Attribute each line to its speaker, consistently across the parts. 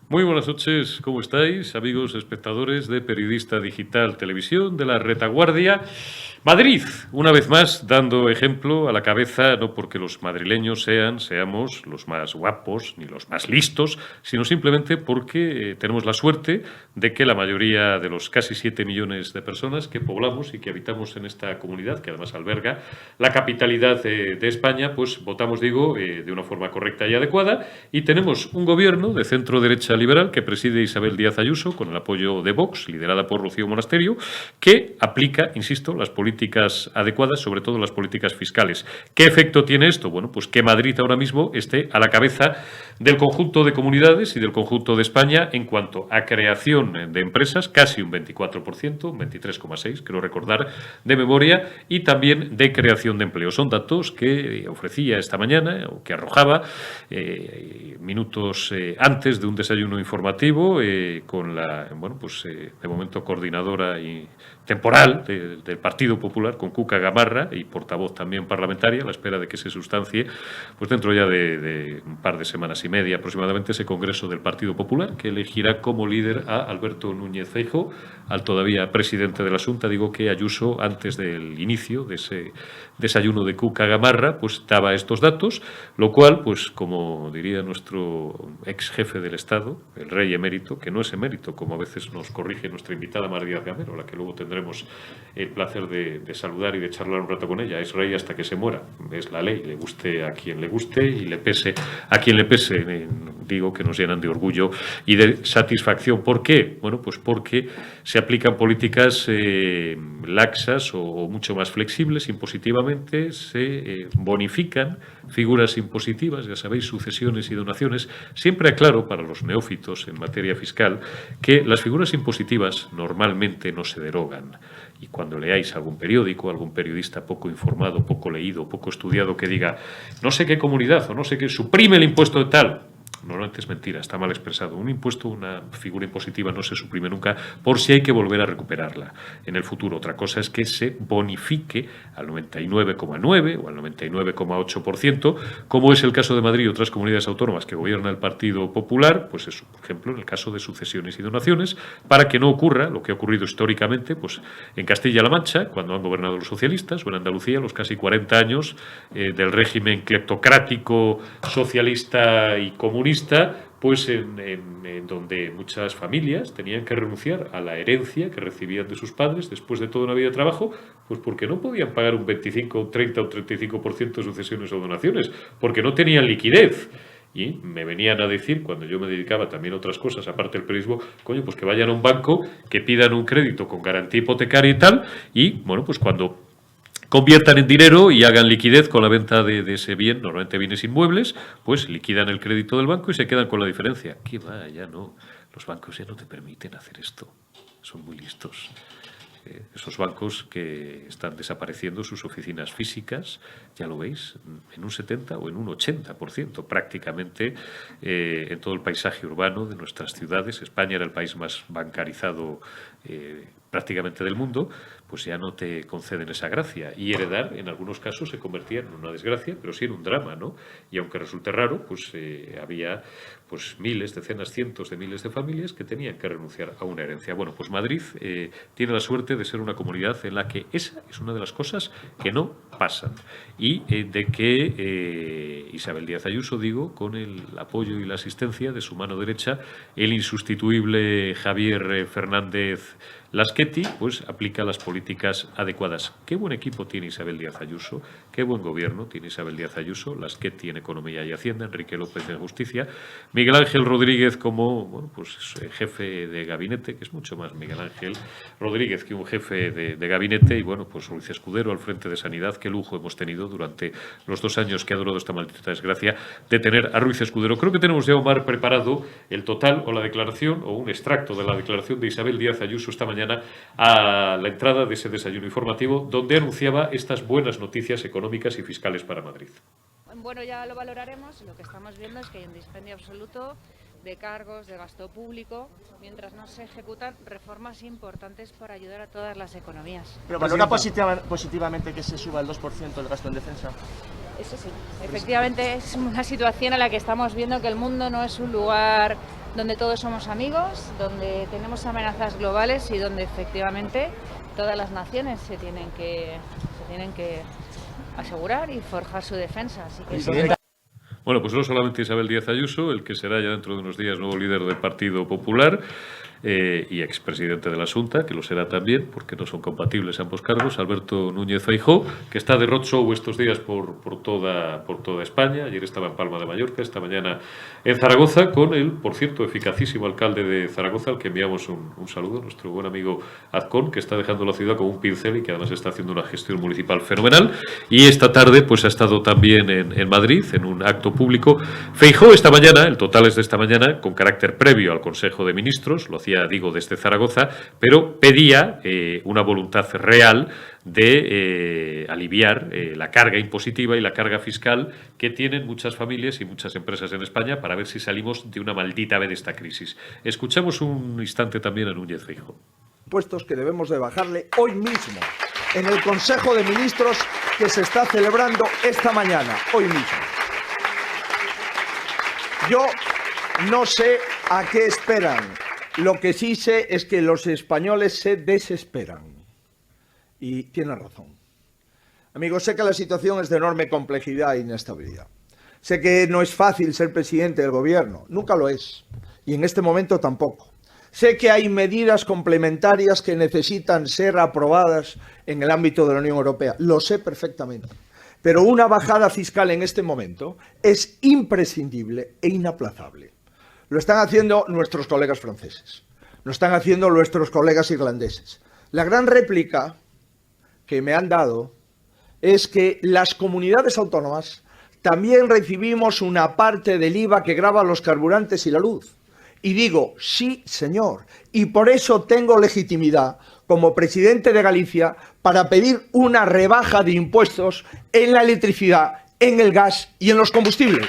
Speaker 1: Muy buenas noches, ¿cómo estáis, amigos espectadores de Periodista Digital Televisión de la Retaguardia? Madrid, una vez más, dando ejemplo a la cabeza, no porque los madrileños seamos los más guapos ni los más listos, sino simplemente porque tenemos la suerte de que la mayoría de los casi 7 millones de personas que poblamos y que habitamos en esta comunidad, que además alberga la capitalidad de España, pues votamos, digo, de una forma correcta y adecuada, y tenemos un gobierno de centro-derecha liberal que preside Isabel Díaz Ayuso, con el apoyo de Vox, liderada por Rocío Monasterio, que aplica, insisto, las políticas adecuadas, sobre todo las políticas fiscales. ¿Qué efecto tiene esto? Bueno, pues que Madrid ahora mismo esté a la cabeza del conjunto de comunidades y del conjunto de España en cuanto a creación de empresas, casi un 24%, un 23,6%, creo recordar de memoria, y también de creación de empleo. Son datos que ofrecía esta mañana, o que arrojaba minutos antes de un desayuno informativo con la, de momento coordinadora y temporal del Partido Popular, con Cuca Gamarra, y portavoz también parlamentaria, a la espera de que se sustancie, pues dentro ya de un par de semanas y media aproximadamente, ese Congreso del Partido Popular, que elegirá como líder a Alberto Núñez Feijóo, al todavía presidente de la Xunta. Digo que Ayuso, antes del inicio de ese desayuno de Cuca Gamarra, pues daba estos datos, lo cual, pues como diría nuestro ex jefe del Estado, el rey emérito, que no es emérito, como a veces nos corrige nuestra invitada Mar Díaz Gamero, a la que luego tendremos el placer de saludar y de charlar un rato con ella. Es rey hasta que se muera, es la ley, le guste a quien le guste y le pese a quien le pese. Digo que nos llenan de orgullo y de satisfacción. ¿Por qué? Bueno, pues porque se aplican políticas laxas o mucho más flexibles impositivamente, se bonifican figuras impositivas, ya sabéis, sucesiones y donaciones. Siempre aclaro para los neófitos en materia fiscal que las figuras impositivas normalmente no se derogan. Y cuando leáis algún periódico, algún periodista poco informado, poco leído, poco estudiado que diga no sé qué comunidad o no sé qué suprime el impuesto de tal, normalmente es mentira, está mal expresado. Un impuesto, una figura impositiva no se suprime nunca, por si hay que volver a recuperarla en el futuro. Otra cosa es que se bonifique al 99,9 o al 99,8%, como es el caso de Madrid y otras comunidades autónomas que gobierna el Partido Popular, pues eso, por ejemplo, en el caso de sucesiones y donaciones, para que no ocurra lo que ha ocurrido históricamente, pues en Castilla-La Mancha, cuando han gobernado los socialistas, o en Andalucía, los casi 40 años del régimen cleptocrático, socialista y comunista, pues en donde muchas familias tenían que renunciar a la herencia que recibían de sus padres después de toda una vida de trabajo, pues porque no podían pagar un 25, un 30 o 35% de sucesiones o donaciones, porque no tenían liquidez. Y me venían a decir, cuando yo me dedicaba también a otras cosas, aparte del periodismo, coño, pues que vayan a un banco, que pidan un crédito con garantía hipotecaria y tal, y bueno, pues cuando conviertan en dinero y hagan liquidez con la venta de ese bien, normalmente bienes inmuebles, pues liquidan el crédito del banco y se quedan con la diferencia. ¿Qué va? Ya no. Los bancos ya no te permiten hacer esto. Son muy listos. Esos bancos que están desapareciendo sus oficinas físicas, ya lo veis, en un 70 o en un 80% prácticamente en todo el paisaje urbano de nuestras ciudades. España era el país más bancarizado prácticamente del mundo, pues ya no te conceden esa gracia. Y heredar, en algunos casos, se convertía en una desgracia, pero sí en un drama, ¿no? Y aunque resulte raro, pues había pues miles, decenas, cientos de miles de familias que tenían que renunciar a una herencia. Bueno, pues Madrid tiene la suerte de ser una comunidad en la que esa es una de las cosas que no pasan. Y de que Isabel Díaz Ayuso, digo, con el apoyo y la asistencia de su mano derecha, el insustituible Javier Fernández Lasqueti, pues aplica las políticas adecuadas. Qué buen equipo tiene Isabel Díaz Ayuso, qué buen gobierno tiene Isabel Díaz Ayuso, Lasqueti en Economía y Hacienda, Enrique López en Justicia, Miguel Ángel Rodríguez como bueno, pues, jefe de gabinete, que es mucho más Miguel Ángel Rodríguez que un jefe de gabinete, y bueno, pues Ruiz Escudero al frente de Sanidad. Qué lujo hemos tenido durante los 2 años que ha durado esta maldita desgracia de tener a Ruiz Escudero. Creo que tenemos ya, Omar, preparado el total o la declaración o un extracto de la declaración de Isabel Díaz Ayuso esta mañana a la entrada de ese desayuno informativo, donde anunciaba estas buenas noticias económicas y fiscales para Madrid.
Speaker 2: Bueno, ya lo valoraremos. Lo que estamos viendo es que hay un dispendio absoluto de cargos, de gasto público, mientras no se ejecutan reformas importantes para ayudar a todas las economías.
Speaker 3: ¿Pero valora positivamente que se suba el 2% el gasto en defensa?
Speaker 2: Eso sí. Efectivamente es una situación en la que estamos viendo que el mundo no es un lugar donde todos somos amigos, donde tenemos amenazas globales y donde efectivamente todas las naciones se tienen que asegurar y forjar su defensa. Así que
Speaker 1: bueno, pues no solamente Isabel Díaz Ayuso, el que será ya dentro de unos días nuevo líder del Partido Popular y expresidente de la Xunta, que lo será también, porque no son compatibles ambos cargos, Alberto Núñez Feijóo, que está de roadshow estos días por toda España. Ayer estaba en Palma de Mallorca, esta mañana en Zaragoza, con el, por cierto, eficacísimo alcalde de Zaragoza, al que enviamos un saludo, nuestro buen amigo Azcón, que está dejando la ciudad como un pincel y que además está haciendo una gestión municipal fenomenal. Y esta tarde pues ha estado también en Madrid, en un acto público. Feijóo esta mañana, el total es de esta mañana, con carácter previo al Consejo de Ministros, lo hacía, digo, desde Zaragoza, pero pedía una voluntad real de aliviar la carga impositiva y la carga fiscal que tienen muchas familias y muchas empresas en España para ver si salimos de una maldita vez de esta crisis. Escuchamos un instante también a Núñez Feijóo.
Speaker 4: Impuestos que debemos de bajarle hoy mismo en el Consejo de Ministros que se está celebrando esta mañana, hoy mismo. Yo no sé a qué esperan. Lo que sí sé es que los españoles se desesperan. Y tienen razón. Amigos, sé que la situación es de enorme complejidad e inestabilidad. Sé que no es fácil ser presidente del gobierno. Nunca lo es. Y en este momento tampoco. Sé que hay medidas complementarias que necesitan ser aprobadas en el ámbito de la Unión Europea. Lo sé perfectamente. Pero una bajada fiscal en este momento es imprescindible e inaplazable. Lo están haciendo nuestros colegas franceses. Lo están haciendo nuestros colegas irlandeses. La gran réplica que me han dado es que las comunidades autónomas también recibimos una parte del IVA que grava los carburantes y la luz. Y digo, sí, señor, y por eso tengo legitimidad como presidente de Galicia para pedir una rebaja de impuestos en la electricidad, en el gas y en los combustibles.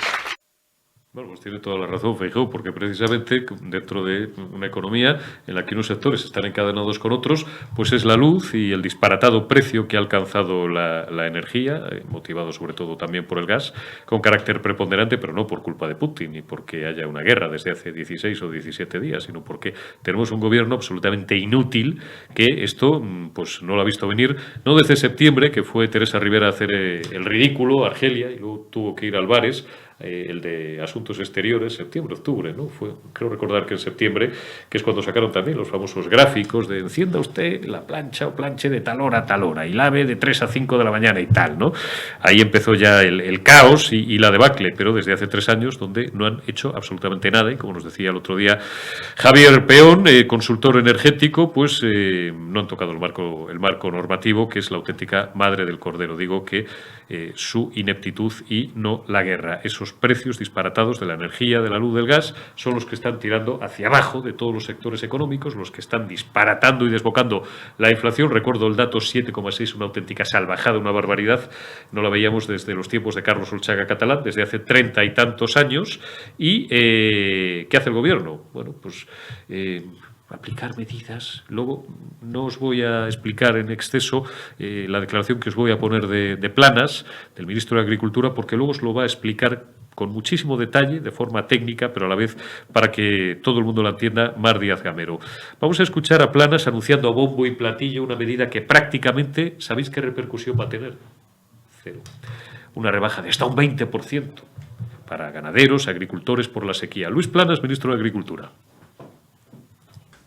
Speaker 1: Bueno, pues tiene toda la razón Feijóo, porque precisamente dentro de una economía en la que unos sectores están encadenados con otros, pues es la luz y el disparatado precio que ha alcanzado la energía, motivado sobre todo también por el gas, con carácter preponderante, pero no por culpa de Putin ni porque haya una guerra desde hace 16 o 17 días, sino porque tenemos un gobierno absolutamente inútil que esto pues no lo ha visto venir, no desde septiembre, que fue Teresa Rivera a hacer el ridículo, Argelia, y luego tuvo que ir a Albares, el de Asuntos Exteriores, septiembre, octubre, ¿no? Creo recordar que en septiembre, que es cuando sacaron también los famosos gráficos de encienda usted la plancha o planche de tal hora, y lave de 3 a 5 de la mañana y tal, ¿no? Ahí empezó ya el caos y la debacle, pero desde hace 3 años donde no han hecho absolutamente nada, y como nos decía el otro día Javier Peón, consultor energético, pues no han tocado el marco normativo, que es la auténtica madre del cordero. Digo que su ineptitud y no la guerra. Esos precios disparatados de la energía, de la luz, del gas, son los que están tirando hacia abajo de todos los sectores económicos, los que están disparatando y desbocando la inflación. Recuerdo el dato 7,6, una auténtica salvajada, una barbaridad. No la veíamos desde los tiempos de Carlos Olchaga Catalán, desde hace 30 y tantos años. ¿Y qué hace el gobierno? Bueno, pues aplicar medidas. Luego no os voy a explicar en exceso la declaración que os voy a poner de Planas, del ministro de Agricultura, porque luego os lo va a explicar con muchísimo detalle, de forma técnica, pero a la vez para que todo el mundo la entienda, Mar Díaz Gamero. Vamos a escuchar a Planas anunciando a bombo y platillo una medida que prácticamente, ¿sabéis qué repercusión va a tener? Cero. Una rebaja de hasta un 20% para ganaderos, agricultores por la sequía. Luis Planas, ministro de Agricultura.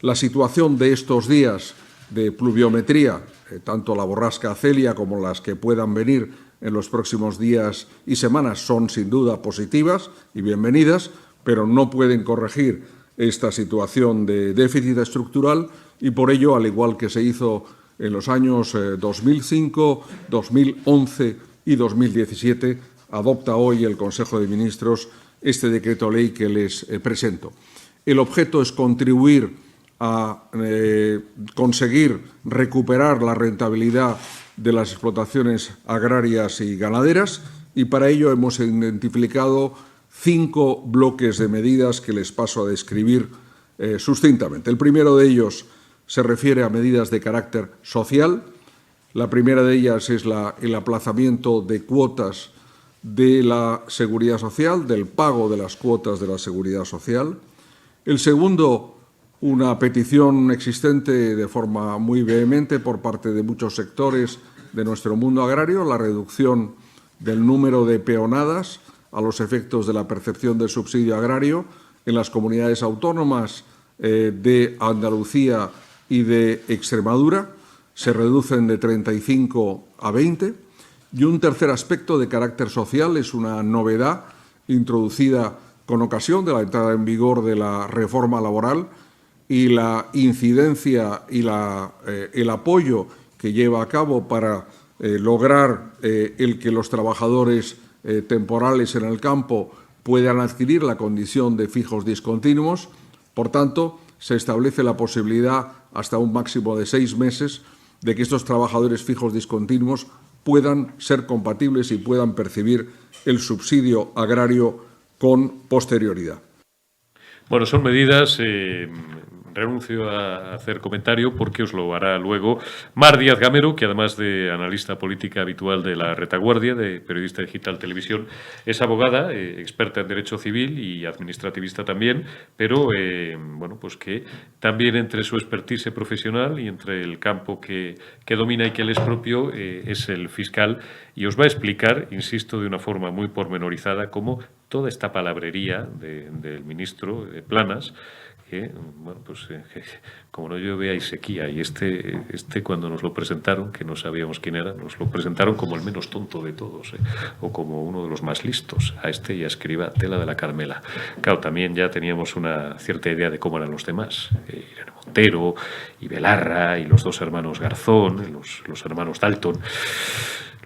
Speaker 5: La situación de estos días de pluviometría, tanto la borrasca Celia como las que puedan venir en los próximos días y semanas, son sin duda positivas y bienvenidas, pero no pueden corregir esta situación de déficit estructural y por ello, al igual que se hizo en los años 2005, 2011 y 2017, adopta hoy el Consejo de Ministros este decreto ley que les presento. El objeto es contribuir a conseguir recuperar la rentabilidad de las explotaciones agrarias y ganaderas y para ello hemos identificado 5 bloques de medidas que les paso a describir sucintamente. El primero de ellos se refiere a medidas de carácter social. La primera de ellas es el aplazamiento de cuotas de la Seguridad Social, del pago de las cuotas de la Seguridad Social. El segundo, una petición existente de forma muy vehemente por parte de muchos sectores de nuestro mundo agrario, la reducción del número de peonadas a los efectos de la percepción del subsidio agrario en las comunidades autónomas de Andalucía y de Extremadura. Se reducen de 35 a 20. Y un tercer aspecto de carácter social es una novedad introducida con ocasión de la entrada en vigor de la reforma laboral y la incidencia y el apoyo que lleva a cabo para lograr el que los trabajadores temporales en el campo puedan adquirir la condición de fijos discontinuos. Por tanto, se establece la posibilidad, hasta un máximo de 6 meses, de que estos trabajadores fijos discontinuos puedan ser compatibles y puedan percibir el subsidio agrario con posterioridad.
Speaker 1: Bueno, son medidas, renuncio a hacer comentario porque os lo hará luego Mar Díaz Gamero, que además de analista política habitual de La Retaguardia, de Periodista Digital Televisión, es abogada, experta en Derecho Civil y administrativista también, pero bueno, pues que también entre su expertise profesional y entre el campo que domina y que le es propio es el fiscal, y os va a explicar, insisto, de una forma muy pormenorizada cómo toda esta palabrería del ministro Planas, que, bueno, pues como no llueve hay sequía, y este cuando nos lo presentaron, que no sabíamos quién era, nos lo presentaron como el menos tonto de todos, o como uno de los más listos, a este y a Escrivá, tela de la Carmela. Claro, también ya teníamos una cierta idea de cómo eran los demás, Irene Montero y Belarra y los 2 hermanos Garzón, los hermanos Dalton.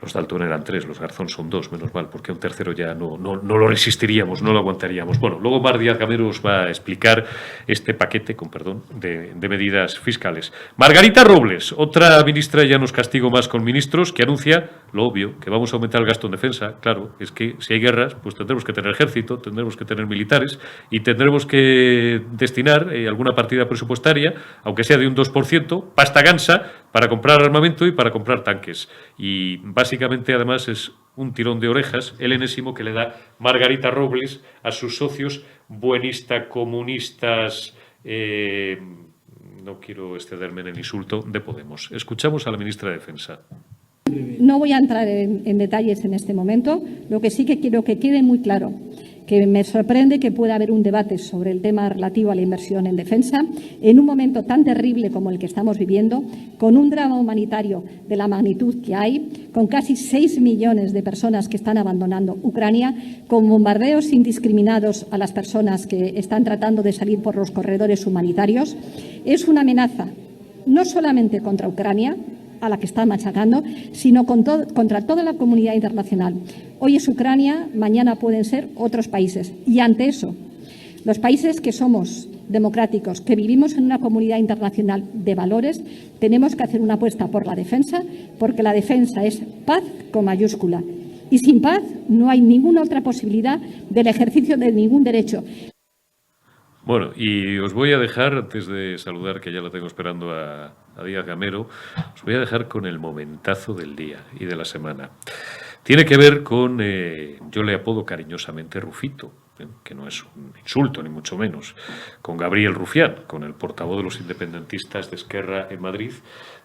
Speaker 1: Los Dalton eran 3, los Garzón son 2, menos mal, porque un tercero ya no lo resistiríamos, no lo aguantaríamos. Bueno, luego Mar Díaz Gamero os va a explicar este paquete, con perdón, de medidas fiscales. Margarita Robles, otra ministra, ya nos castigo más con ministros, que anuncia lo obvio, que vamos a aumentar el gasto en defensa. Claro, es que si hay guerras, pues tendremos que tener ejército, tendremos que tener militares y tendremos que destinar alguna partida presupuestaria, aunque sea de un 2%, pasta gansa, para comprar armamento y para comprar tanques. Y básicamente, además, es un tirón de orejas, el enésimo que le da Margarita Robles a sus socios buenista, comunistas, no quiero excederme en el insulto, de Podemos. Escuchamos a la ministra de Defensa.
Speaker 6: No voy a entrar en detalles en este momento. Lo que sí que quiero que quede muy claro, que me sorprende que pueda haber un debate sobre el tema relativo a la inversión en defensa en un momento tan terrible como el que estamos viviendo, con un drama humanitario de la magnitud que hay, con casi 6 millones de personas que están abandonando Ucrania, con bombardeos indiscriminados a las personas que están tratando de salir por los corredores humanitarios. Es una amenaza no solamente contra Ucrania, a la que está machacando, sino contra toda la comunidad internacional. Hoy es Ucrania, mañana pueden ser otros países. Y ante eso, los países que somos democráticos, que vivimos en una comunidad internacional de valores, tenemos que hacer una apuesta por la defensa, porque la defensa es paz con mayúscula. Y sin paz no hay ninguna otra posibilidad del ejercicio de ningún derecho.
Speaker 1: Bueno, y os voy a dejar, antes de saludar, que ya la tengo esperando a Díaz Gamero, os voy a dejar con el momentazo del día y de la semana. Tiene que ver con, yo le apodo cariñosamente Rufito, que no es un insulto ni mucho menos, con Gabriel Rufián, con el portavoz de los independentistas de Esquerra en Madrid,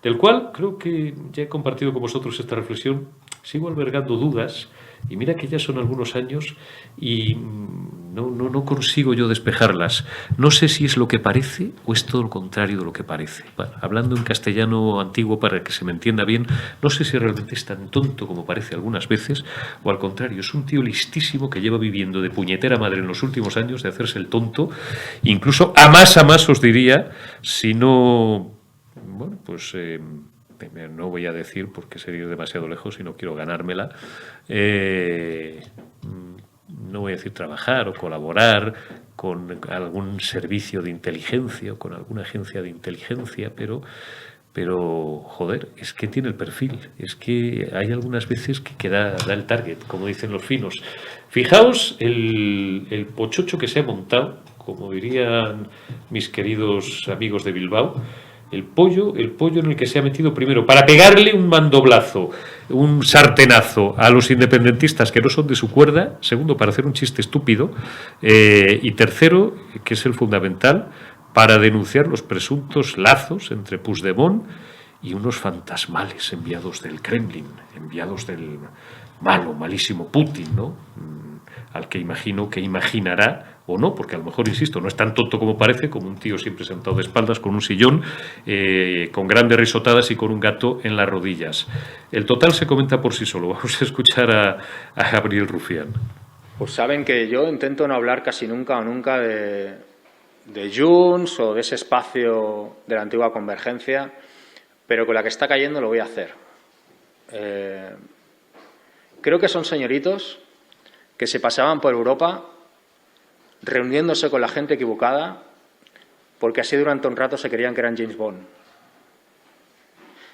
Speaker 1: del cual creo que ya he compartido con vosotros esta reflexión. Sigo albergando dudas, y mira que ya son algunos años y no consigo yo despejarlas. No sé si es lo que parece o es todo lo contrario de lo que parece. Bueno, hablando en castellano antiguo para que se me entienda bien, no sé si realmente es tan tonto como parece algunas veces, o al contrario, es un tío listísimo que lleva viviendo de puñetera madre en los últimos años, de hacerse el tonto, incluso a más os diría, si no, bueno, pues no voy a decir porque sería demasiado lejos y no quiero ganármela, no voy a decir trabajar o colaborar con algún servicio de inteligencia o con alguna agencia de inteligencia, pero joder, es que tiene el perfil, es que hay algunas veces que da el target, como dicen los finos. Fijaos el pochocho que se ha montado, como dirían mis queridos amigos de Bilbao, el pollo en el que se ha metido primero, para pegarle un mandoblazo, un sartenazo a los independentistas que no son de su cuerda, segundo, para hacer un chiste estúpido, y tercero, que es el fundamental, para denunciar los presuntos lazos entre Puigdemont y unos fantasmales enviados del Kremlin, enviados del malísimo Putin, ¿no? Al que imagino que imaginará, o no, porque a lo mejor, insisto, no es tan tonto como parece, como un tío siempre sentado de espaldas con un sillón, con grandes risotadas y con un gato en las rodillas. El total se comenta por sí solo. Vamos a escuchar a Gabriel Rufián.
Speaker 7: Pues saben que yo intento no hablar casi nunca de Junts o de ese espacio de la antigua Convergencia, pero con la que está cayendo lo voy a hacer. Creo que son señoritos que se pasaban por Europa reuniéndose con la gente equivocada porque así durante un rato se creían que eran James Bond.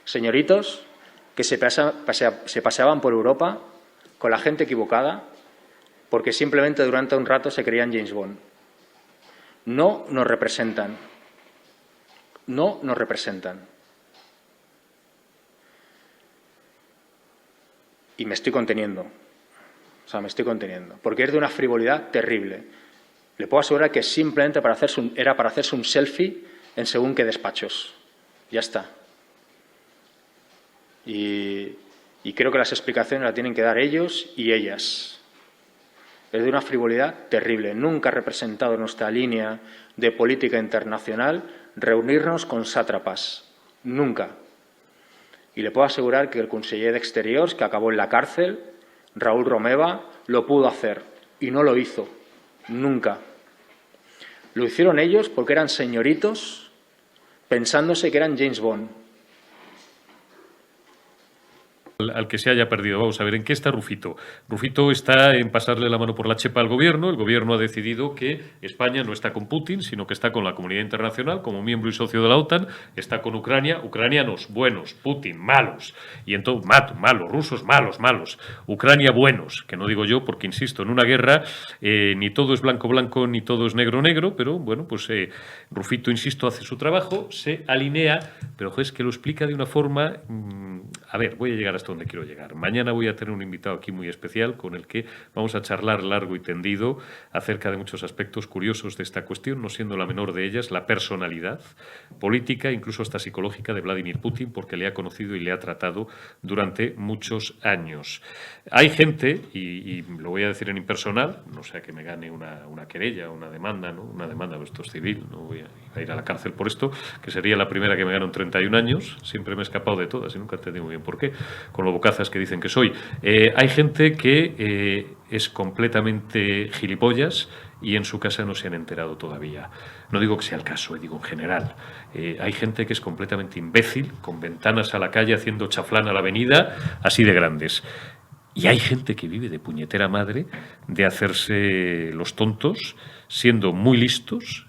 Speaker 7: Señoritos que se paseaban por Europa con la gente equivocada porque simplemente durante un rato se creían James Bond. No nos representan. No nos representan. Y me estoy conteniendo. O sea, me estoy conteniendo. Porque es de una frivolidad terrible. Le puedo asegurar que simplemente era para hacerse un selfie en según qué despachos. Ya está. Y creo que las explicaciones las tienen que dar ellos y ellas. Es de una frivolidad terrible. Nunca ha representado nuestra línea de política internacional reunirnos con sátrapas. Nunca. Y le puedo asegurar que el conseller d'Exteriors, que acabó en la cárcel, Raúl Romeva, lo pudo hacer. Y no lo hizo. Nunca. Lo hicieron ellos porque eran señoritos pensándose que eran James Bond.
Speaker 1: Al que se haya perdido. Vamos a ver, ¿en qué está Rufito? Rufito está en pasarle la mano por la chepa al gobierno. El gobierno ha decidido que España no está con Putin, sino que está con la comunidad internacional como miembro y socio de la OTAN. Está con Ucrania, ucranianos buenos, Putin malos, y entonces malos, rusos malos, Ucrania buenos, que no digo yo porque, insisto, en una guerra ni todo es blanco, ni todo es negro, pero bueno, pues Rufito, insisto, hace su trabajo, se alinea, pero es que lo explica de una forma... a ver, voy a llegar hasta donde quiero llegar. Mañana voy a tener un invitado aquí muy especial con el que vamos a charlar largo y tendido acerca de muchos aspectos curiosos de esta cuestión, no siendo la menor de ellas la personalidad política, incluso hasta psicológica, de Vladimir Putin, porque le ha conocido y le ha tratado durante muchos años. Hay gente, y lo voy a decir en impersonal, no sea que me gane una querella, una demanda, ¿no? Una demanda, esto es civil, no voy a ir a la cárcel por esto, que sería la primera que me gana en 31 años, siempre me he escapado de todas y nunca he entendido muy bien por qué, con lo bocazas que dicen que soy. Hay gente que es completamente gilipollas y en su casa no se han enterado todavía. No digo que sea el caso, digo en general. Hay gente que es completamente imbécil, con ventanas a la calle haciendo chaflán a la avenida, así de grandes. Y hay gente que vive de puñetera madre de hacerse los tontos, siendo muy listos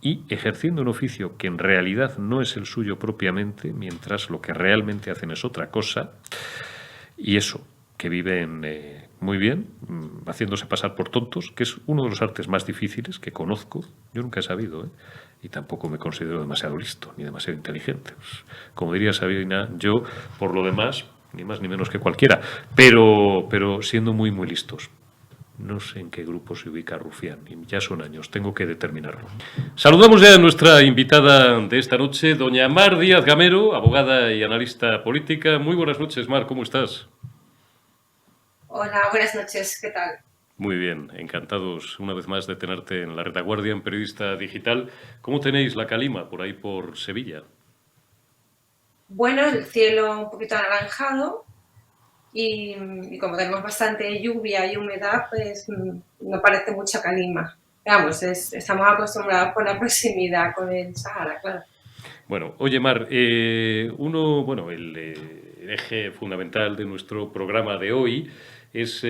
Speaker 1: y ejerciendo un oficio que en realidad no es el suyo propiamente, mientras lo que realmente hacen es otra cosa, y eso, que viven muy bien, haciéndose pasar por tontos, que es uno de los artes más difíciles que conozco. Yo nunca he sabido, y tampoco me considero demasiado listo, ni demasiado inteligente. Pues, como diría Sabina, yo, por lo demás, ni más ni menos que cualquiera, pero siendo muy, muy listos. No sé en qué grupo se ubica Rufián, y ya son años, tengo que determinarlo. Saludamos ya a nuestra invitada de esta noche, doña Mar Díaz Gamero, abogada y analista política. Muy buenas noches, Mar, ¿cómo estás?
Speaker 8: Hola, buenas noches, ¿qué tal?
Speaker 1: Muy bien, encantados una vez más de tenerte en la retaguardia, en Periodista Digital. ¿Cómo tenéis la calima por ahí por Sevilla?
Speaker 8: Bueno, el cielo un poquito anaranjado. Y como tenemos bastante lluvia y humedad, pues no parece mucha calima. Vamos, estamos acostumbrados por la proximidad con el Sahara, claro.
Speaker 1: Bueno, oye, Mar, el eje fundamental de nuestro programa de hoy es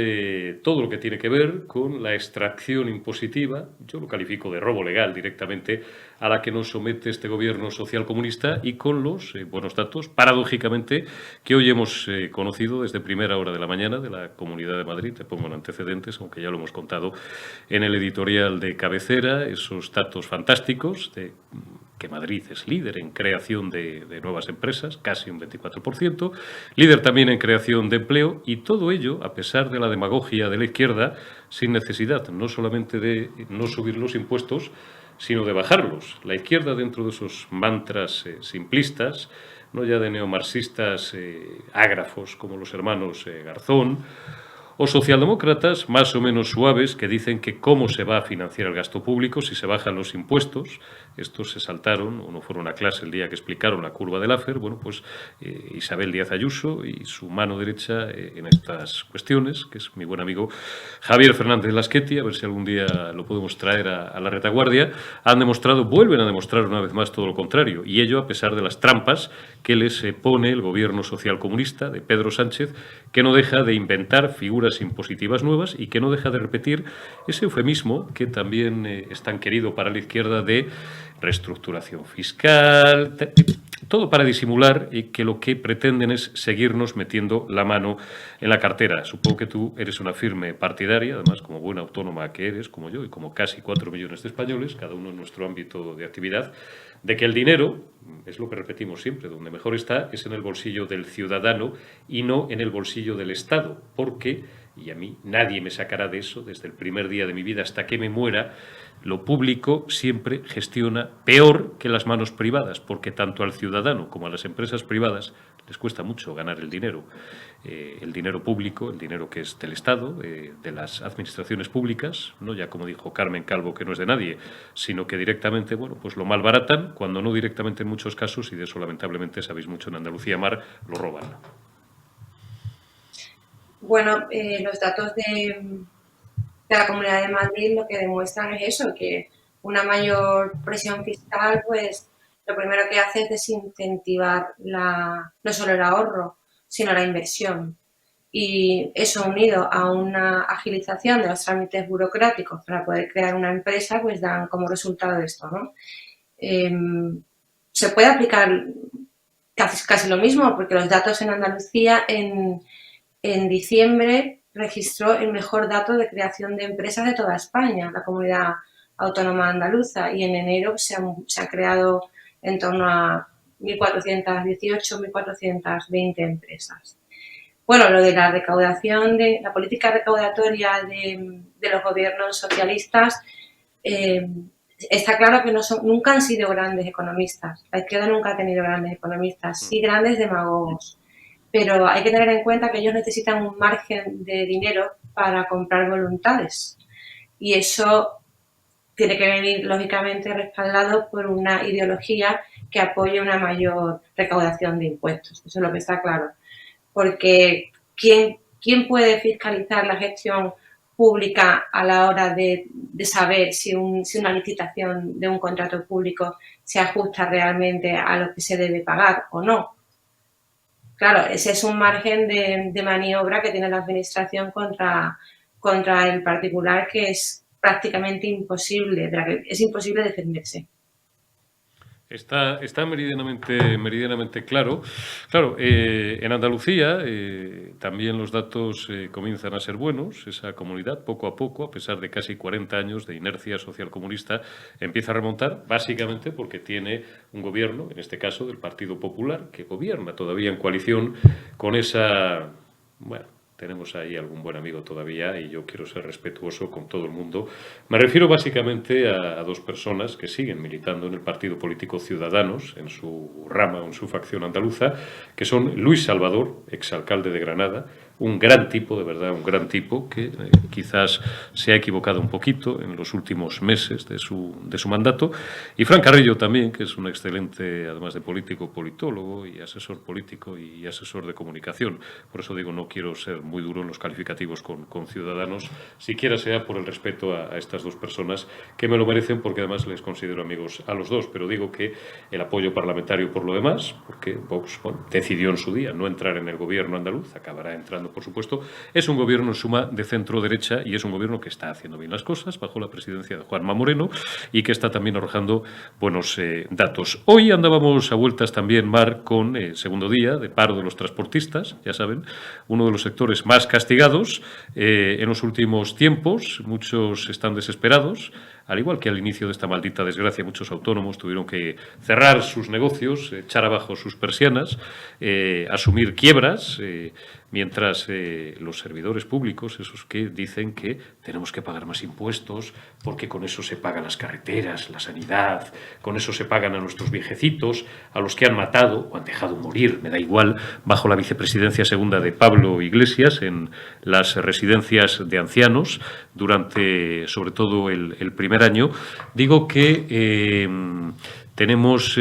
Speaker 1: todo lo que tiene que ver con la extracción impositiva, yo lo califico de robo legal directamente, a la que nos somete este gobierno socialcomunista y con los buenos datos, paradójicamente, que hoy hemos conocido desde primera hora de la mañana de la Comunidad de Madrid. Te pongo en antecedentes, aunque ya lo hemos contado en el editorial de cabecera, esos datos fantásticos de que Madrid es líder en creación de nuevas empresas, casi un 24%, líder también en creación de empleo, y todo ello, a pesar de la demagogia de la izquierda, sin necesidad no solamente de no subir los impuestos, sino de bajarlos. La izquierda, dentro de esos mantras simplistas, no ya de neomarxistas ágrafos como los hermanos Garzón, o socialdemócratas más o menos suaves que dicen que cómo se va a financiar el gasto público si se bajan los impuestos. Estos se saltaron o no fueron a clase el día que explicaron la curva de Laffer. Bueno, pues Isabel Díaz Ayuso y su mano derecha en estas cuestiones, que es mi buen amigo Javier Fernández Lasqueti, a ver si algún día lo podemos traer a la retaguardia, vuelven a demostrar una vez más todo lo contrario, y ello a pesar de las trampas que les pone el gobierno socialcomunista de Pedro Sánchez, que no deja de inventar figuras impositivas nuevas y que no deja de repetir ese eufemismo que también es tan querido para la izquierda de reestructuración fiscal, todo para disimular que lo que pretenden es seguirnos metiendo la mano en la cartera. Supongo que tú eres una firme partidaria, además como buena autónoma que eres, como yo y como casi 4 millones de españoles, cada uno en nuestro ámbito de actividad, de que el dinero, es lo que repetimos siempre, donde mejor está es en el bolsillo del ciudadano y no en el bolsillo del Estado, porque, y a mí nadie me sacará de eso desde el primer día de mi vida hasta que me muera, lo público siempre gestiona peor que las manos privadas, porque tanto al ciudadano como a las empresas privadas les cuesta mucho ganar el dinero público, el dinero que es del Estado, de las administraciones públicas, no ya como dijo Carmen Calvo que no es de nadie, sino que directamente, bueno, pues lo malbaratan, cuando no directamente en muchos casos, y de eso lamentablemente sabéis mucho en Andalucía, Mar, lo roban.
Speaker 8: Bueno, los datos de la Comunidad de Madrid lo que demuestran es eso, que una mayor presión fiscal, pues lo primero que hace es desincentivar no solo el ahorro, sino la inversión. Y eso unido a una agilización de los trámites burocráticos para poder crear una empresa, pues dan como resultado esto, ¿no? Se puede aplicar casi lo mismo, porque los datos en Andalucía en diciembre registró el mejor dato de creación de empresas de toda España, la comunidad autónoma andaluza, y en enero se ha creado en torno a 1.418, 1.420 empresas. Bueno, lo de la recaudación, la política recaudatoria de los gobiernos socialistas, está claro que nunca han sido grandes economistas. La izquierda nunca ha tenido grandes economistas, sí grandes demagogos. Pero hay que tener en cuenta que ellos necesitan un margen de dinero para comprar voluntades. Y eso tiene que venir, lógicamente, respaldado por una ideología que apoye una mayor recaudación de impuestos. Eso es lo que está claro. Porque ¿quién puede fiscalizar la gestión pública a la hora de saber si una licitación de un contrato público se ajusta realmente a lo que se debe pagar o no? Claro, ese es un margen de maniobra que tiene la Administración contra el particular, que es prácticamente imposible, es imposible defenderse.
Speaker 1: Está meridianamente claro. Claro, en Andalucía también los datos comienzan a ser buenos. Esa comunidad, poco a poco, a pesar de casi 40 años de inercia socialcomunista, empieza a remontar, básicamente porque tiene un gobierno, en este caso del Partido Popular, que gobierna todavía en coalición con esa... Bueno, tenemos ahí algún buen amigo todavía y yo quiero ser respetuoso con todo el mundo. Me refiero básicamente a dos personas que siguen militando en el partido político Ciudadanos, en su rama o en su facción andaluza, que son Luis Salvador, exalcalde de Granada, un gran tipo, de verdad, un gran tipo, que quizás se ha equivocado un poquito en los últimos meses de su mandato, y Fran Carrillo también, que es un excelente, además de político, politólogo y asesor político y asesor de comunicación. Por eso digo, no quiero ser muy duro en los calificativos con Ciudadanos, siquiera sea por el respeto a estas dos personas, que me lo merecen, porque además les considero amigos a los dos, pero digo que el apoyo parlamentario por lo demás, porque Vox decidió en su día no entrar en el gobierno andaluz, acabará entrando cuando, por supuesto, es un gobierno en suma de centro-derecha y es un gobierno que está haciendo bien las cosas bajo la presidencia de Juanma Moreno y que está también arrojando buenos datos. Hoy andábamos a vueltas también, Mar, con segundo día de paro de los transportistas, ya saben, uno de los sectores más castigados en los últimos tiempos. Muchos están desesperados, al igual que al inicio de esta maldita desgracia, muchos autónomos tuvieron que cerrar sus negocios, echar abajo sus persianas, asumir quiebras, mientras los servidores públicos, esos que dicen que tenemos que pagar más impuestos porque con eso se pagan las carreteras, la sanidad, con eso se pagan a nuestros viejecitos, a los que han matado o han dejado morir, me da igual, bajo la vicepresidencia segunda de Pablo Iglesias en las residencias de ancianos durante, sobre todo, el primer año. Digo que tenemos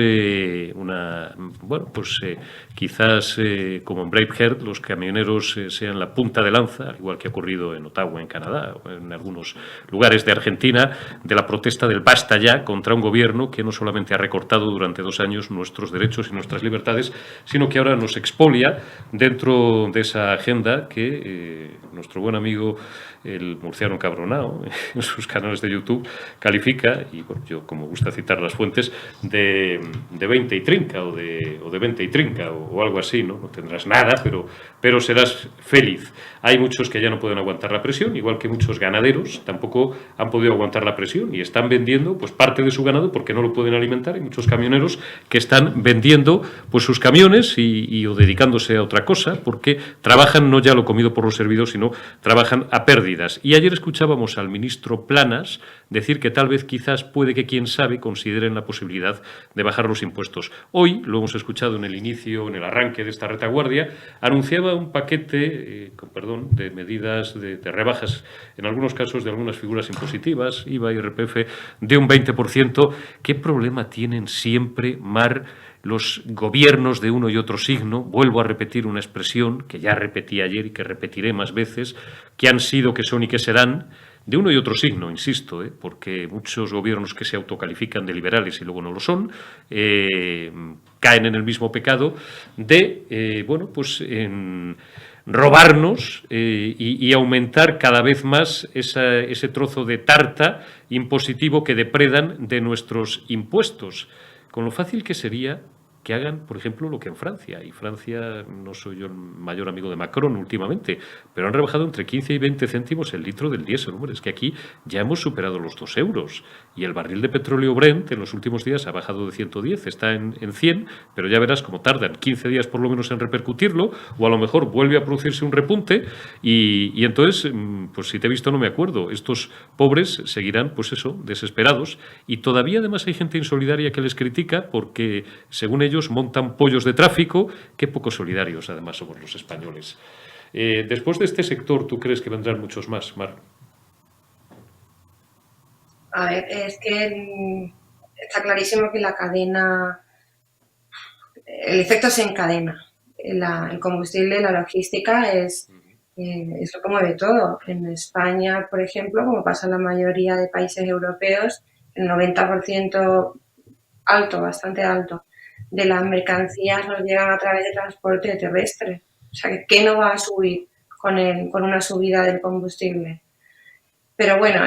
Speaker 1: quizás como en Braveheart los camioneros sean la punta de lanza, al igual que ha ocurrido en Ottawa, en Canadá, o en algunos lugares de Argentina, de la protesta del basta ya contra un gobierno que no solamente ha recortado durante 2 años nuestros derechos y nuestras libertades, sino que ahora nos expolia dentro de esa agenda que nuestro buen amigo el murciano encabronado en sus canales de YouTube califica, y bueno, yo como gusta citar las fuentes, de 20 y trinca o de 20 y trinca o algo así, ¿no? No tendrás nada, pero serás feliz. Hay muchos que ya no pueden aguantar la presión, igual que muchos ganaderos tampoco han podido aguantar la presión y están vendiendo pues parte de su ganado porque no lo pueden alimentar. Hay muchos camioneros que están vendiendo pues sus camiones o dedicándose a otra cosa porque trabajan no ya lo comido por los servidos, sino trabajan a pérdidas. Y ayer escuchábamos al ministro Planas decir que tal vez, quizás, puede que, quién sabe, consideren la posibilidad de bajar los impuestos. Hoy, lo hemos escuchado en el inicio, en el arranque de esta retaguardia, anunciaba un paquete, de medidas de rebajas, en algunos casos de algunas figuras impositivas, IVA, IRPF, de un 20%. ¿Qué problema tienen siempre, Mar, los gobiernos de uno y otro signo? Vuelvo a repetir una expresión que ya repetí ayer y que repetiré más veces, que han sido, que son y que serán, de uno y otro signo, insisto, porque muchos gobiernos que se autocalifican de liberales y luego no lo son, caen en el mismo pecado de, robarnos y aumentar cada vez más ese trozo de tarta impositivo que depredan de nuestros impuestos, con lo fácil que sería que hagan, por ejemplo, lo que en Francia. Y Francia, no soy yo el mayor amigo de Macron últimamente, pero han rebajado entre 15 y 20 céntimos el litro del diésel. Hombre, es que aquí ya hemos superado los 2 euros. Y el barril de petróleo Brent en los últimos días ha bajado de 110, está en 100, pero ya verás cómo tardan 15 días por lo menos en repercutirlo, o a lo mejor vuelve a producirse un repunte y entonces, pues si te he visto no me acuerdo, estos pobres seguirán, pues eso, desesperados. Y todavía además hay gente insolidaria que les critica porque, según ellos, montan pollos de tráfico. Qué poco solidarios además somos los españoles. Después de este sector, ¿tú crees que vendrán muchos más, Mar?
Speaker 8: A ver, es que está clarísimo que la cadena, el efecto se encadena. El combustible, la logística es lo que mueve todo. En España, por ejemplo, como pasa en la mayoría de países europeos, el 90% alto, bastante alto, de las mercancías nos llegan a través de transporte terrestre. O sea, ¿qué no va a subir con una subida del combustible? Pero bueno,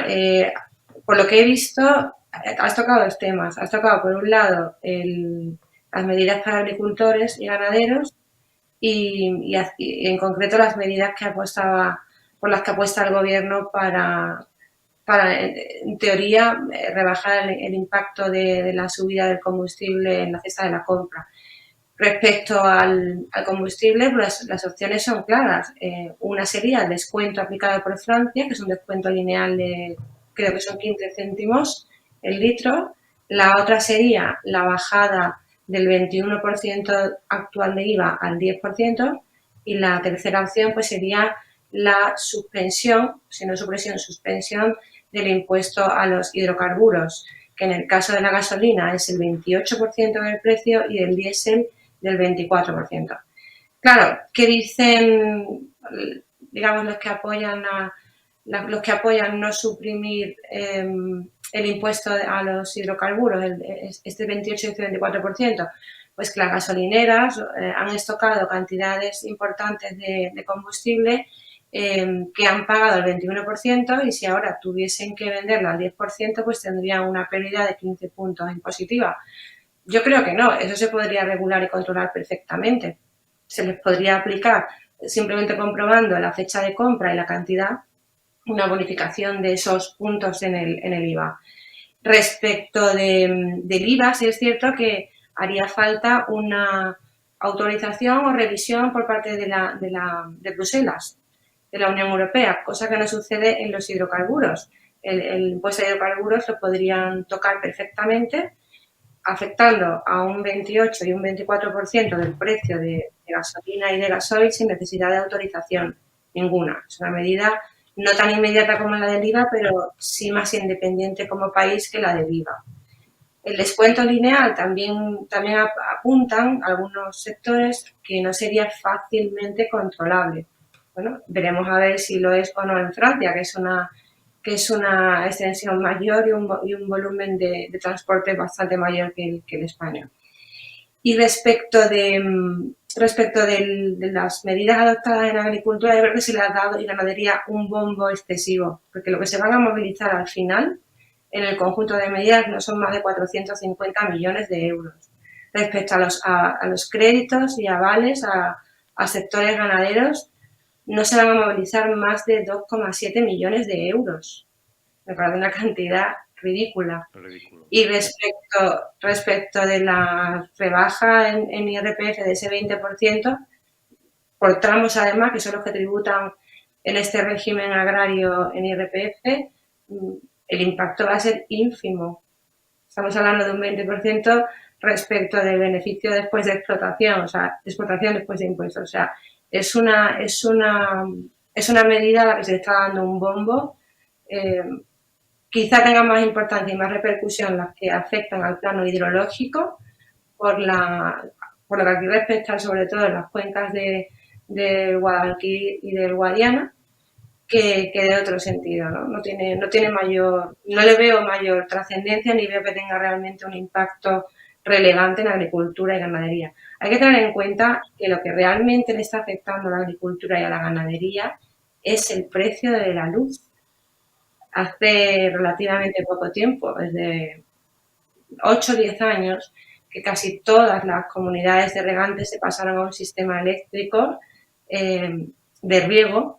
Speaker 8: por lo que he visto, has tocado 2 temas. Has tocado, por un lado, las medidas para agricultores y ganaderos y en concreto las medidas por las que apuesta el Gobierno para en teoría, rebajar el impacto de la subida del combustible en la cesta de la compra. Respecto al combustible, pues las opciones son claras. Una sería el descuento aplicado por Francia, que es un descuento lineal de, creo que son 15 céntimos el litro. La otra sería la bajada del 21% actual de IVA al 10%. Y la tercera opción pues sería la suspensión, si no supresión, suspensión del impuesto a los hidrocarburos, que en el caso de la gasolina es el 28% del precio y del diésel del 24%. Claro, ¿qué dicen, digamos, los que apoyan no suprimir el impuesto a los hidrocarburos, este 28 y este 24%? pues que las gasolineras han estocado cantidades importantes de combustible que han pagado el 21% y si ahora tuviesen que venderla al 10%, pues tendrían una pérdida de 15 puntos impositiva. Yo creo que no, eso se podría regular y controlar perfectamente. Se les podría aplicar, simplemente comprobando la fecha de compra y la cantidad, una bonificación de esos puntos en el IVA. Respecto del IVA, sí es cierto que haría falta una autorización o revisión por parte de Bruselas, de la Unión Europea, cosa que no sucede en los hidrocarburos. El impuesto de hidrocarburos lo podrían tocar perfectamente, afectando a un 28 y un 24% del precio de gasolina y de gasoil sin necesidad de autorización ninguna. Es una medida no tan inmediata como la del IVA, pero sí más independiente como país que la del IVA. El descuento lineal también apuntan algunos sectores que no sería fácilmente controlable. Bueno, veremos a ver si lo es o no en Francia, que es una extensión mayor y un volumen de transporte bastante mayor que el español. Y respecto de las medidas adoptadas en agricultura, yo creo que se le ha dado y ganadería un bombo excesivo, porque lo que se van a movilizar al final en el conjunto de medidas no son más de 450 millones de euros. Respecto a los créditos y avales a sectores ganaderos, no se van a movilizar más de 2,7 millones de euros. Me parece una cantidad ridícula. Y respecto de la rebaja en IRPF de ese 20%, por tramos además, que son los que tributan en este régimen agrario en IRPF, el impacto va a ser ínfimo. Estamos hablando de un 20% respecto del beneficio después de explotación, o sea, explotación después de impuestos. O sea, es una medida a la que se le está dando un bombo. Quizá tenga más importancia y más repercusión las que afectan al plano hidrológico por lo que aquí respecta sobre todo en las cuencas del Guadalquivir y del Guadiana que de otro sentido, ¿no? No le veo mayor trascendencia ni veo que tenga realmente un impacto relevante en agricultura y ganadería. Hay que tener en cuenta que lo que realmente le está afectando a la agricultura y a la ganadería es el precio de la luz. Hace relativamente poco tiempo, desde 8 o 10 años, que casi todas las comunidades de regantes se pasaron a un sistema eléctrico de riego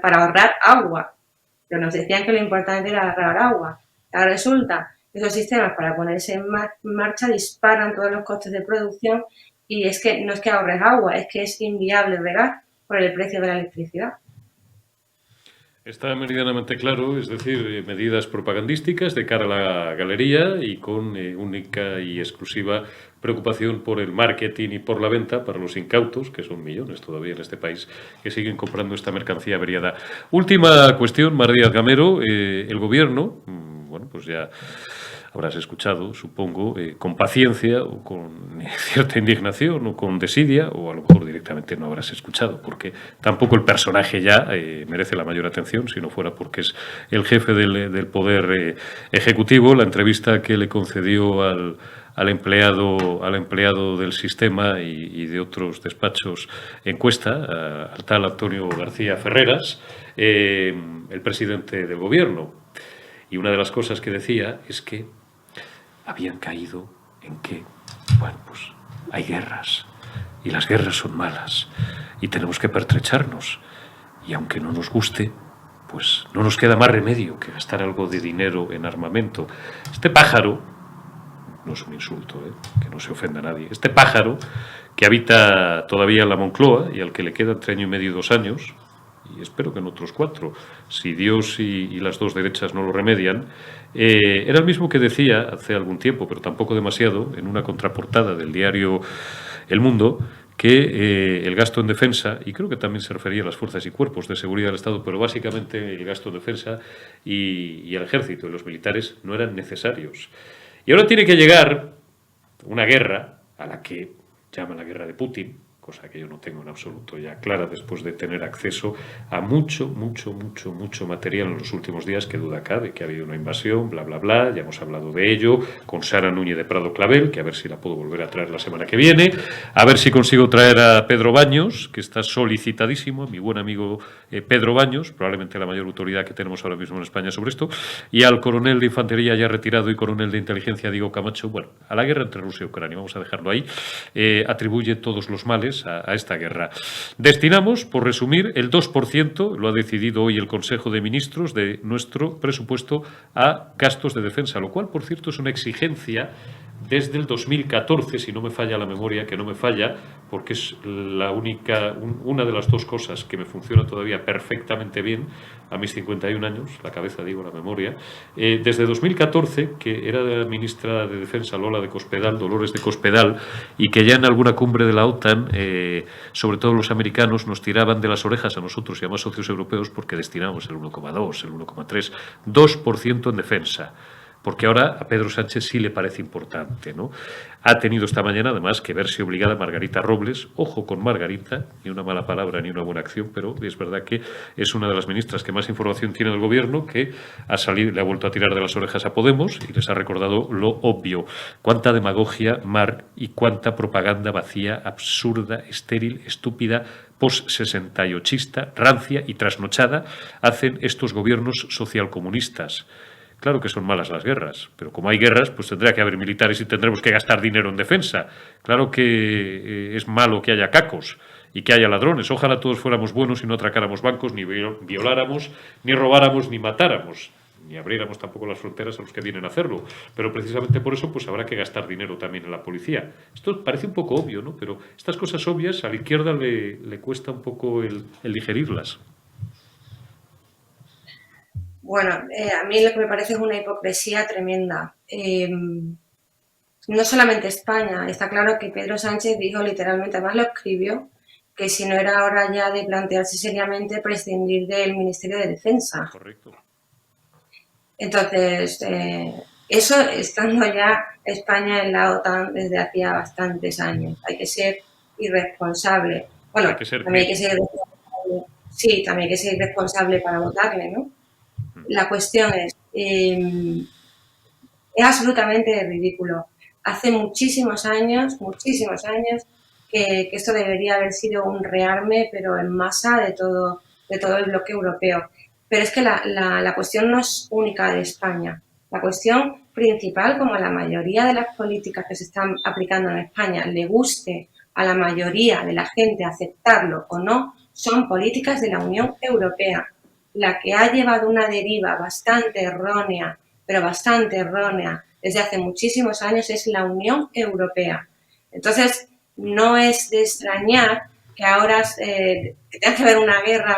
Speaker 8: para ahorrar agua. Pero nos decían que lo importante era ahorrar agua. Ahora resulta que esos sistemas, para ponerse en marcha, disparan todos los costes de producción y es que no es que ahorres agua, es que es inviable regar por el precio de la electricidad.
Speaker 1: Está meridianamente claro, es decir, medidas propagandísticas de cara a la galería y con única y exclusiva preocupación por el marketing y por la venta para los incautos, que son millones todavía en este país, que siguen comprando esta mercancía averiada. Última cuestión, Mar Díaz Gamero, el Gobierno, bueno, pues ya habrás escuchado, supongo, con paciencia o con cierta indignación o con desidia, o a lo mejor directamente no habrás escuchado, porque tampoco el personaje ya merece la mayor atención, si no fuera porque es el jefe del Poder Ejecutivo. La entrevista que le concedió al empleado del sistema y de otros despachos encuesta, al tal Antonio García Ferreras, el presidente del Gobierno. Y una de las cosas que decía es que habían caído en que, bueno, pues hay guerras y las guerras son malas y tenemos que pertrecharnos y aunque no nos guste, pues no nos queda más remedio que gastar algo de dinero en armamento. Este pájaro, no es un insulto, que no se ofenda a nadie, este pájaro que habita todavía en la Moncloa y al que le queda entre año y medio y 2 años, y espero que en otros 4, si Dios y las dos derechas no lo remedian, era el mismo que decía hace algún tiempo, pero tampoco demasiado, en una contraportada del diario El Mundo, que el gasto en defensa, y creo que también se refería a las fuerzas y cuerpos de seguridad del Estado, pero básicamente el gasto en defensa y el ejército y los militares no eran necesarios. Y ahora tiene que llegar una guerra, a la que llaman la guerra de Putin, cosa que yo no tengo en absoluto ya clara después de tener acceso a mucho material en los últimos días, que duda cabe que ha habido una invasión, bla, bla, bla, ya hemos hablado de ello, con Sara Núñez de Prado Clavel, que a ver si la puedo volver a traer la semana que viene, a ver si consigo traer a Pedro Baños, que está solicitadísimo, mi buen amigo Pedro Baños, probablemente la mayor autoridad que tenemos ahora mismo en España sobre esto, y al coronel de infantería ya retirado y coronel de inteligencia Diego Camacho, bueno, a la guerra entre Rusia y Ucrania, vamos a dejarlo ahí, atribuye todos los males a esta guerra. Destinamos, por resumir, el 2%, lo ha decidido hoy el Consejo de Ministros, de nuestro presupuesto a gastos de defensa, lo cual, por cierto, es una exigencia desde el 2014, si no me falla la memoria, que no me falla, porque es una de las dos cosas que me funciona todavía perfectamente bien a mis 51 años, la cabeza digo, la memoria, desde 2014, que era la ministra de Defensa Lola de Cospedal, Dolores de Cospedal, y que ya en alguna cumbre de la OTAN, sobre todo los americanos, nos tiraban de las orejas a nosotros y a más socios europeos porque destinamos el 1,2, el 1,3, 2% en defensa. Porque ahora a Pedro Sánchez sí le parece importante, ¿no? Ha tenido esta mañana, además, que verse obligada Margarita Robles, ojo con Margarita, ni una mala palabra ni una buena acción, pero es verdad que es una de las ministras que más información tiene del Gobierno, que le ha vuelto a tirar de las orejas a Podemos y les ha recordado lo obvio. Cuánta demagogia, Mar, y cuánta propaganda vacía, absurda, estéril, estúpida, post-68ista, rancia y trasnochada hacen estos gobiernos socialcomunistas. Claro que son malas las guerras, pero como hay guerras, pues tendrá que haber militares y tendremos que gastar dinero en defensa. Claro que es malo que haya cacos y que haya ladrones. Ojalá todos fuéramos buenos y no atracáramos bancos, ni violáramos, ni robáramos, ni matáramos, ni abriéramos tampoco las fronteras a los que vienen a hacerlo. Pero precisamente por eso pues habrá que gastar dinero también en la policía. Esto parece un poco obvio, ¿no? Pero estas cosas obvias a la izquierda le cuesta un poco el digerirlas.
Speaker 8: Bueno, a mí lo que me parece es una hipocresía tremenda. No solamente España, está claro que Pedro Sánchez dijo literalmente, además lo escribió, que si no era hora ya de plantearse seriamente prescindir del Ministerio de Defensa.
Speaker 1: Correcto.
Speaker 8: Entonces, eso estando ya España en la OTAN desde hacía bastantes años. Hay que ser irresponsable. Bueno, también hay que ser irresponsable. Sí, también hay que ser irresponsable para votarle, ¿no? La cuestión es absolutamente ridículo. Hace muchísimos años que esto debería haber sido un rearme, pero en masa de todo el bloque europeo. Pero es que la cuestión no es única de España. La cuestión principal, como la mayoría de las políticas que se están aplicando en España le guste a la mayoría de la gente aceptarlo o no, son políticas de la Unión Europea. La que ha llevado una deriva bastante errónea, desde hace muchísimos años es la Unión Europea. Entonces, no es de extrañar que ahora que tenga que haber una guerra,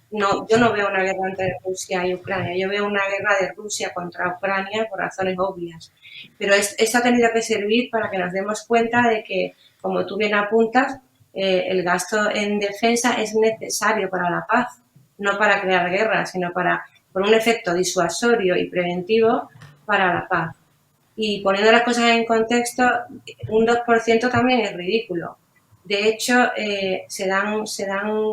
Speaker 8: no, yo no veo una guerra entre Rusia y Ucrania, yo veo una guerra de Rusia contra Ucrania por razones obvias. Pero esto ha tenido que servir para que nos demos cuenta de que, como tú bien apuntas, el gasto en defensa es necesario para la paz. No para crear guerras, sino por un efecto disuasorio y preventivo para la paz. Y poniendo las cosas en contexto, un 2% también es ridículo. De hecho, se dan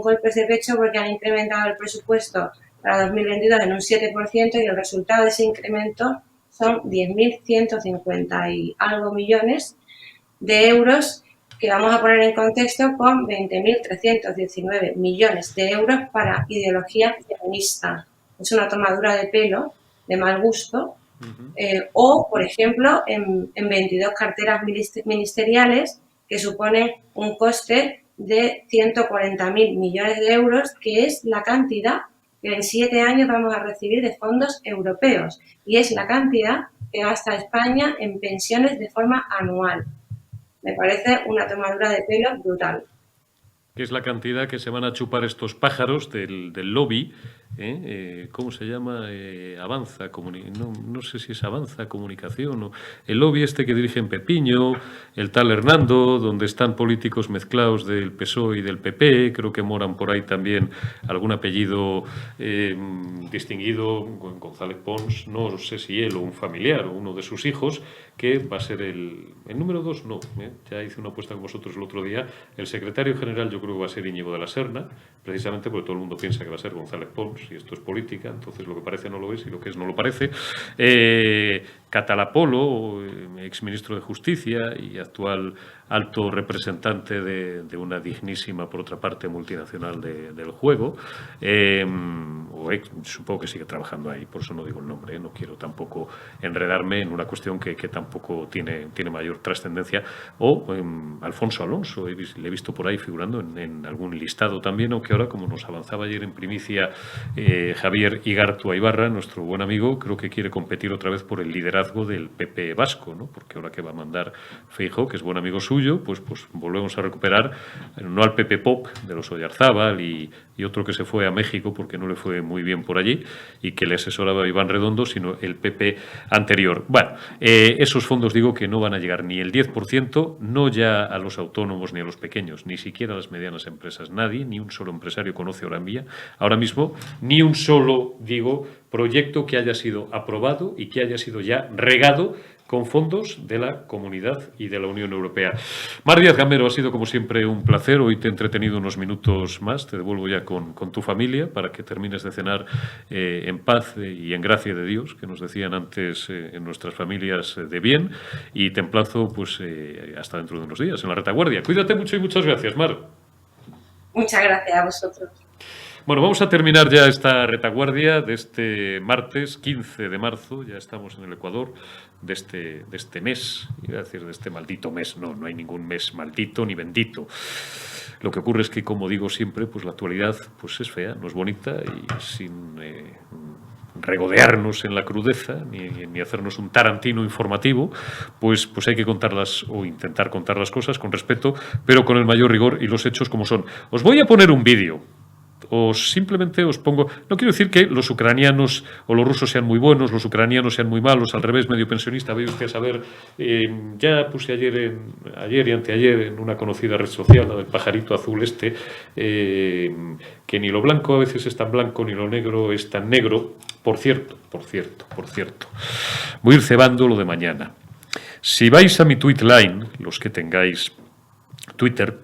Speaker 8: golpes de pecho porque han incrementado el presupuesto para 2022 en un 7% y el resultado de ese incremento son 10.150 y algo millones de euros, que vamos a poner en contexto con 20.319 millones de euros para ideología feminista. Es una tomadura de pelo, de mal gusto. O, por ejemplo, en 22 carteras ministeriales que suponen un coste de 140.000 millones de euros, que es la cantidad que en 7 años vamos a recibir de fondos europeos. Y es la cantidad que gasta España en pensiones de forma anual. Me parece una tomadura de pelo brutal.
Speaker 1: Que es la cantidad que se van a chupar estos pájaros del lobby ¿cómo se llama? Avanza, no sé si es Avanza Comunicación, o el lobby este que dirige en Pepiño, el tal Hernando, donde están políticos mezclados del PSOE y del PP, creo que moran por ahí también algún apellido distinguido, González Pons, no sé si él o un familiar o uno de sus hijos, que va a ser el número 2, no, ya hice una apuesta con vosotros el otro día, el secretario general yo creo que va a ser Íñigo de la Serna, precisamente porque todo el mundo piensa que va a ser González Pons, y esto es política, entonces lo que parece no lo es y lo que es no lo parece. Catalapolo, exministro de Justicia y actual alto representante de una dignísima, por otra parte, multinacional del juego, supongo que sigue trabajando ahí, por eso no digo el nombre, no quiero tampoco enredarme en una cuestión que tampoco tiene mayor trascendencia, o Alfonso Alonso, le he visto por ahí figurando en algún listado también, aunque ahora, como nos avanzaba ayer en primicia Javier Igartua Ibarra, nuestro buen amigo, creo que quiere competir otra vez por el liderazgo del PP vasco, ¿no? Porque ahora que va a mandar Feijóo, que es buen amigo suyo, pues volvemos a recuperar, no al PP Pop de los Oyarzábal y otro que se fue a México porque no le fue muy bien por allí y que le asesoraba a Iván Redondo, sino el PP anterior. Bueno, esos fondos digo que no van a llegar ni el 10%, no ya a los autónomos ni a los pequeños, ni siquiera a las medianas empresas. Nadie, ni un solo empresario conoce ahora mismo, ni un solo, proyecto que haya sido aprobado y que haya sido ya regado con fondos de la Comunidad y de la Unión Europea. Mar Díaz Gamero, ha sido como siempre un placer. Hoy te he entretenido unos minutos más. Te devuelvo ya con tu familia para que termines de cenar en paz y en gracia de Dios, que nos decían antes en nuestras familias de bien. Y te emplazo pues hasta dentro de unos días en la retaguardia. Cuídate mucho y muchas gracias, Mar.
Speaker 8: Muchas gracias a vosotros.
Speaker 1: Bueno, vamos a terminar ya esta retaguardia de este martes 15 de marzo. Ya estamos en el Ecuador de este mes, iba a decir de este maldito mes. No hay ningún mes maldito ni bendito. Lo que ocurre es que, como digo siempre, pues la actualidad pues es fea, no es bonita, y sin regodearnos en la crudeza ni hacernos un Tarantino informativo, pues hay que contarlas o intentar contar las cosas con respeto, pero con el mayor rigor y los hechos como son. Os voy a poner un vídeo. O simplemente os pongo, no quiero decir que los ucranianos o los rusos sean muy buenos, los ucranianos sean muy malos, al revés, medio pensionista, vaya usted a saber, ya puse ayer y anteayer en una conocida red social, la del pajarito azul que ni lo blanco a veces es tan blanco, ni lo negro es tan negro. Por cierto, voy a ir cebando lo de mañana. Si vais a mi Tweetline, los que tengáis Twitter,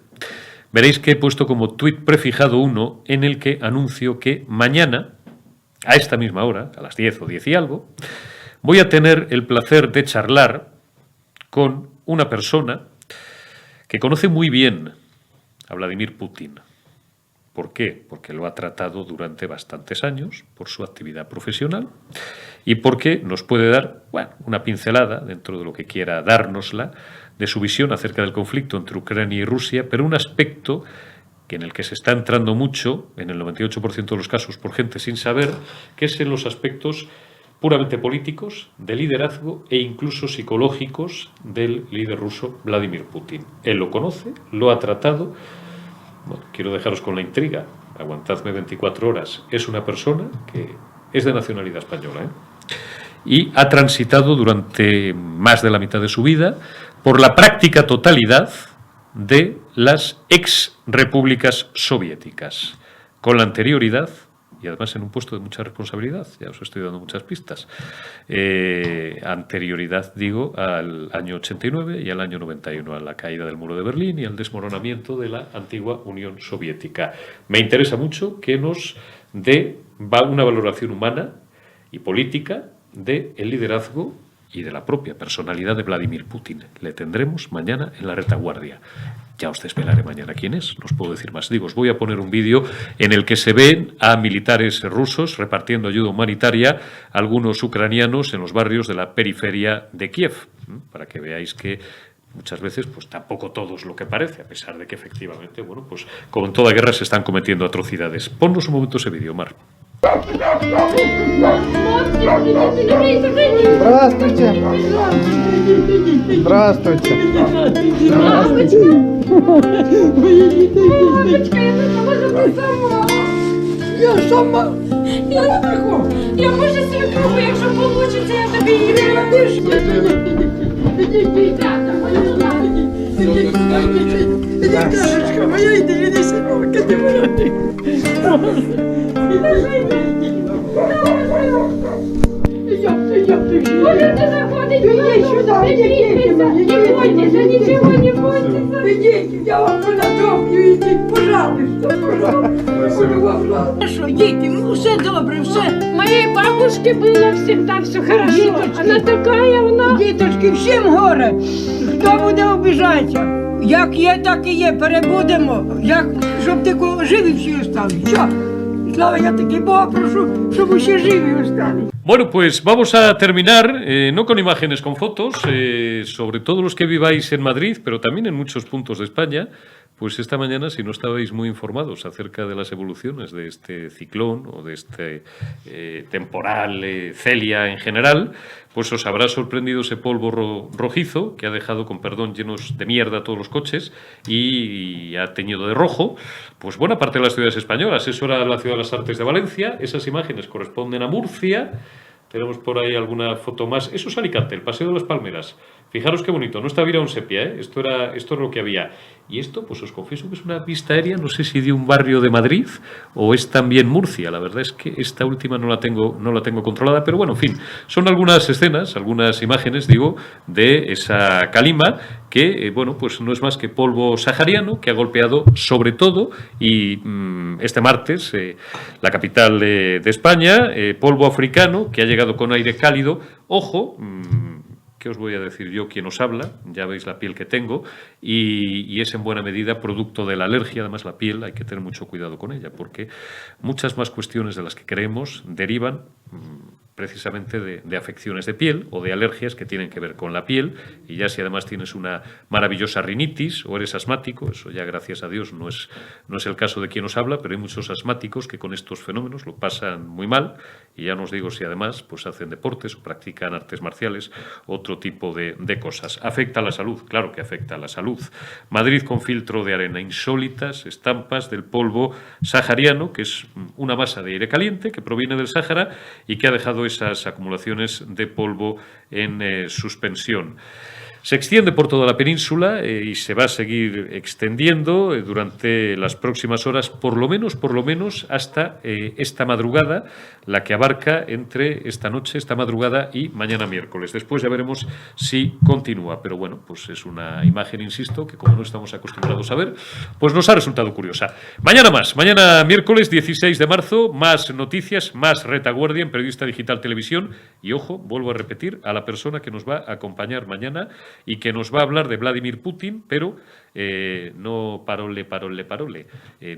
Speaker 1: veréis que he puesto como tweet prefijado 1 en el que anuncio que mañana, a esta misma hora, a las 10 o 10 y algo, voy a tener el placer de charlar con una persona que conoce muy bien a Vladimir Putin. ¿Por qué? Porque lo ha tratado durante bastantes años por su actividad profesional y porque nos puede dar una pincelada, dentro de lo que quiera dárnosla, de su visión acerca del conflicto entre Ucrania y Rusia, pero un aspecto en el que se está entrando mucho, en el 98% de los casos, por gente sin saber, que es en los aspectos puramente políticos, de liderazgo e incluso psicológicos del líder ruso Vladimir Putin. Él lo conoce, lo ha tratado. Bueno, quiero dejaros con la intriga, aguantadme 24 horas. Es una persona que es de nacionalidad española, y ha transitado durante más de la mitad de su vida por la práctica totalidad de las ex-repúblicas soviéticas, con la anterioridad, y además en un puesto de mucha responsabilidad, ya os estoy dando muchas pistas, anterioridad, digo, al año 89 y al año 91, a la caída del muro de Berlín y al desmoronamiento de la antigua Unión Soviética. Me interesa mucho que nos dé una valoración humana y política del liderazgo y de la propia personalidad de Vladimir Putin. Le tendremos mañana en la retaguardia. Ya os desvelaré mañana quién es, no os puedo decir más. Digo, os voy a poner un vídeo en el que se ven a militares rusos repartiendo ayuda humanitaria a algunos ucranianos en los barrios de la periferia de Kiev, para que veáis que muchas veces pues tampoco todo es lo que parece, a pesar de que efectivamente, pues como en toda guerra se están cometiendo atrocidades. Ponnos un momento ese vídeo, Mar.
Speaker 9: Здравствуйте. Здравствуйте. Здравствуйте. Мамочка, я не можу сама. Я сама. Я може свекруху, якщо получиться, я тобі її приведеш. Кашечка моя, йди, іди синочка, ти моя. Можете заходити, не бойтеся, нічого не бойтеся. Ідіть, я вам понадоблю, ідіть, пожалуйста, пожалуйста. Що, діти, все добре, все.
Speaker 10: Моей бабушке было всегда все хорошо.
Speaker 9: Діточки,
Speaker 10: Она такая, она...
Speaker 9: Діточки, всім горе. Хто буде обіжатися? Як є, так і є, перебудемо. Як, щоб тільки живі всі остали. Що? Слава, я таки Бога прошу, щоб усі живі остали.
Speaker 1: Bueno, pues vamos a terminar, no con imágenes, con fotos, sobre todo los que viváis en Madrid, pero también en muchos puntos de España. Pues esta mañana, si no estabais muy informados acerca de las evoluciones de este ciclón o de este temporal Celia en general, pues os habrá sorprendido ese polvo rojizo que ha dejado, con perdón, llenos de mierda todos los coches y ha teñido de rojo pues buena parte de las ciudades españolas. Eso era la Ciudad de las Artes de Valencia, esas imágenes corresponden a Murcia. Tenemos por ahí alguna foto más. Eso es Alicante, el Paseo de las Palmeras. Fijaros qué bonito, no está virado en sepia, ¿eh? Esto es lo que había. Y esto, pues os confieso que es una vista aérea, no sé si de un barrio de Madrid o es también Murcia. La verdad es que esta última no la tengo controlada, pero bueno, en fin, son algunas escenas, algunas imágenes, digo, de esa calima que, bueno, pues no es más que polvo sahariano que ha golpeado sobre todo, y este martes, la capital de España, polvo africano que ha llegado con aire cálido. Ojo, ¿qué os voy a decir yo? Quien os habla, ya veis la piel que tengo, y es en buena medida producto de la alergia. Además, la piel hay que tener mucho cuidado con ella, porque muchas más cuestiones de las que creemos derivan precisamente de afecciones de piel o de alergias que tienen que ver con la piel. Y ya si además tienes una maravillosa rinitis o eres asmático, eso ya gracias a Dios no es el caso de quien os habla, pero hay muchos asmáticos que con estos fenómenos lo pasan muy mal, y ya no os digo si además pues hacen deportes o practican artes marciales, otro tipo de cosas. ¿Afecta a la salud? Claro que afecta a la salud. Madrid con filtro de arena, insólitas estampas del polvo sahariano, que es una masa de aire caliente que proviene del Sáhara y que ha dejado esas acumulaciones de polvo en suspensión. Se extiende por toda la península y se va a seguir extendiendo durante las próximas horas, por lo menos hasta esta madrugada, la que abarca entre esta noche, esta madrugada y mañana miércoles. Después ya veremos si continúa, pero bueno, pues es una imagen, insisto, que como no estamos acostumbrados a ver, pues nos ha resultado curiosa. Mañana más, mañana miércoles 16 de marzo, más noticias, más Retaguardia en Periodista Digital Televisión, y ojo, vuelvo a repetir, a la persona que nos va a acompañar mañana y que nos va a hablar de Vladimir Putin, pero no parole,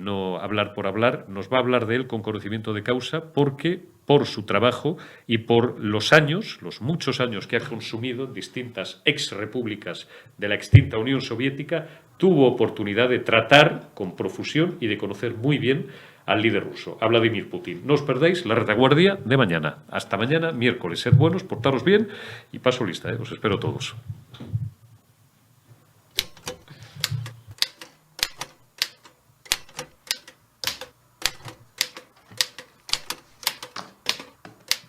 Speaker 1: no hablar por hablar, nos va a hablar de él con conocimiento de causa, porque por su trabajo y por los muchos años que ha consumido en distintas exrepúblicas de la extinta Unión Soviética, tuvo oportunidad de tratar con profusión y de conocer muy bien al líder ruso, a Vladimir Putin. No os perdáis la Retaguardia de mañana. Hasta mañana, miércoles. Sed buenos, portaros bien y paso lista, os espero todos.